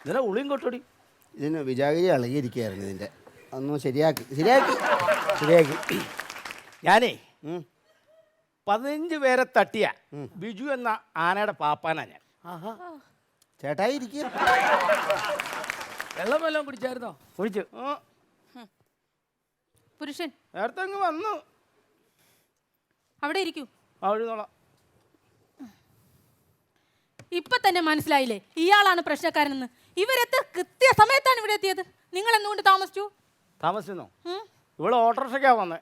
ഇതിനെ ഉളിയും കൊട്ടോടി. ഇതിന് വിജാഗിരി ഇളകിയിരിക്കുകയായിരുന്നു ഇതിൻ്റെ. ഒന്നും ശരിയാക്കി. ഞാനേ 15 പേരെ തട്ടിയ ബിജു എന്ന ആനയുടെ പാപ്പാനാ ഞാൻ. ചേട്ടായി ഇരിക്കുക. വെള്ളം വല്ലതും കുടിച്ചായിരുന്നോ? കുടിച്ചു. പുരുഷൻ നേരത്തെ അങ്ങ് വന്നു. അവിടെ ഇരിക്കൂ. എഴുന്നോളാം. ഇപ്പൊ തന്നെ മനസ്സിലായില്ലേ ഇയാളാണ് പ്രശ്നക്കാരനെന്ന്. ഇവരെത്ര കൃത്യസമയത്താണ് ഇവിടെ എത്തിയത്. നിങ്ങൾ എന്തുകൊണ്ട് താമസിച്ചു? താമസിച്ചോ? ഇവിടെ ഓട്ടോറിക്ഷയ്ക്കാ വന്നേ.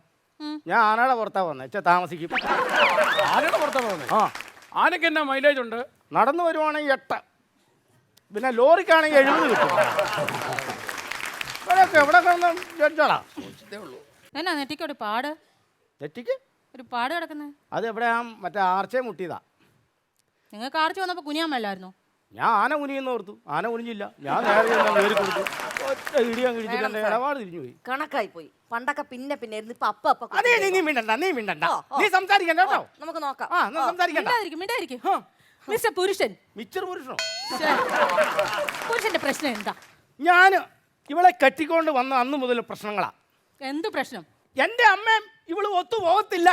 ഞാൻ ആനയുടെ പുറത്താ വന്നേ. താമസിക്കും. ആനയുടെ പുറത്താണ് പോകുന്നത്. ആനയ്ക്ക് എന്നാ മൈലേജ് ഉണ്ട്? നടന്നു വരുവാണെങ്കിൽ 8, പിന്നെ ലോറിക്കാണെങ്കിൽ 70 കിട്ടും. ഇവരൊക്കെ എവിടെ കിടന്ന് ജഡ്ജോടാ? എന്നാ നെറ്റിക്ക് ഒരു പാട്? നെറ്റിക്ക് ഒരു പാട് കിടക്കുന്നത്? അത് എവിടെയാ? മറ്റേ ആർച്ചയെ മുട്ടിയതാ. നിങ്ങൾക്ക് ആർച്ച് വന്നപ്പോൾ കുനിയാൻ മേലായിരുന്നു? ഞാൻ ആന കുനിയെന്ന് ഓർത്തു. ആന കുനിഞ്ഞില്ല. ഞാൻ നേരെ കയറി കൊടുത്തു. ഒറ്റ ഇടിയാൻ കിഴിച്ചിട്ട് എൻ്റെ ഇടപാട് തിരിഞ്ഞു പോയി. കണക്കായി പോയി. പണ്ടൊക്കെ പിന്നെ ഇരുന്ന് അതേ നീ മിണ്ടണ്ട. നീ സംസാരിക്കണ്ട കേട്ടോ. നമുക്ക് നോക്കാം. സംസാരിക്കണ്ട. മിണ്ടായിരിക്കും. മിസ്റ്റർ പുരുഷൻ. മിച്ചർ പുരുഷനോ? പുരുഷന്റെ പ്രശ്നം എന്താ? ഞാൻ ഇവളെ കെട്ടിക്കൊണ്ട് വന്ന അന്ന് മുതൽ പ്രശ്നങ്ങളാ. എന്ത് പ്രശ്നം? എന്റെ അമ്മയും ഇവള് ഒത്തു പോകത്തില്ല.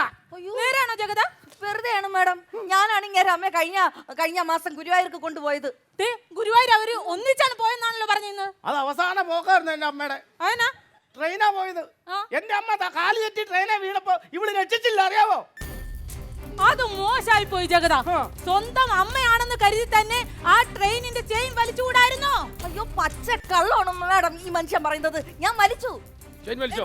നേരാണോ ജഗത? വെറുതെയാണ് മാഡം. ഞാനാണെങ്കിൽ അമ്മ കഴിഞ്ഞ മാസം ഗുരുവായൂർക്ക് കൊണ്ടുപോയത്. ഗുരുവായൂർ അവര് ഒന്നിച്ചാണ് പോയെന്നാണല്ലോ പറഞ്ഞിരുന്നത്. അത് അവസാന പോക്കായിരുന്നു എന്റെ അമ്മയുടെ. അതിനാ ട്രെയിനാ പോയത്. എന്റെ അമ്മ കാല് തെറ്റി ട്രെയിനെ വീണപ്പോ ഇവള് രക്ഷിച്ചില്ല, അറിയാവോ? അത് മോശമായി പോയി ജഗത. സ്വന്തം അമ്മയാണെന്ന് കരുതി തന്നെ ആ ട്രെയിനിന്റെ ചെയിൻ വലിച്ചുകൂടായിരുന്നോ? അയ്യോ, പച്ച കള്ളമാണ് മാഡം ഈ മനുഷ്യൻ പറയുന്നത്. ഞാൻ വലിച്ചു. ചെയിൻ വലിച്ചോ?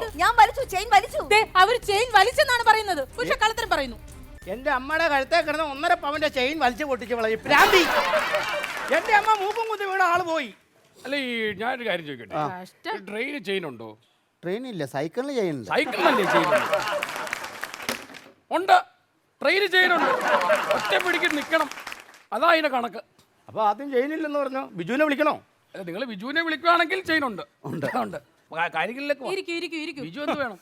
ചെയിൻ വലിച്ചു. അവര് ചെയിൻ വലിച്ചെന്നാണ് പറയുന്നത്. പക്ഷെ കള്ളത്തരം പറയുന്നു. എന്റെ അമ്മയുടെ കഴുത്തേ കിടന്ന് 1.5 പവന്റെ ചെയിൻ വലിച്ചു പൊട്ടിച്ച് വളയും പ്രാന്തി. എന്റെ അമ്മ മൂക്കും കുത്തി വീണ ആള് പോയി. അല്ല, ഈ ഞാനൊരു കാര്യം ചോദിക്കട്ടെ, ട്രെയിന് ചെയിൻ ഉണ്ടോ? ട്രെയിനില്ല, സൈക്കിളിൽ ചെയ്യുന്നുണ്ട്. സൈക്കിളിനല്ലേ ചെയിൻ ഉണ്ട്? ട്രെയിന് ചെയിൻ ഉണ്ട്. ഒറ്റ പിടിക്ക് നിൽക്കണം, അതാ അതിന്റെ കണക്ക്. അപ്പൊ ആദ്യം ചെയിനില്ലെന്ന് പറഞ്ഞു. ബിജുവിനെ വിളിക്കണോ? അല്ല, നിങ്ങൾ ബിജുവിനെ വിളിക്കുകയാണെങ്കിൽ ചെയിൻ ഉണ്ട്. കാര്യങ്ങളിലേക്ക് ഇരിക്കൂ. ബിജു എന്ത് വേണം?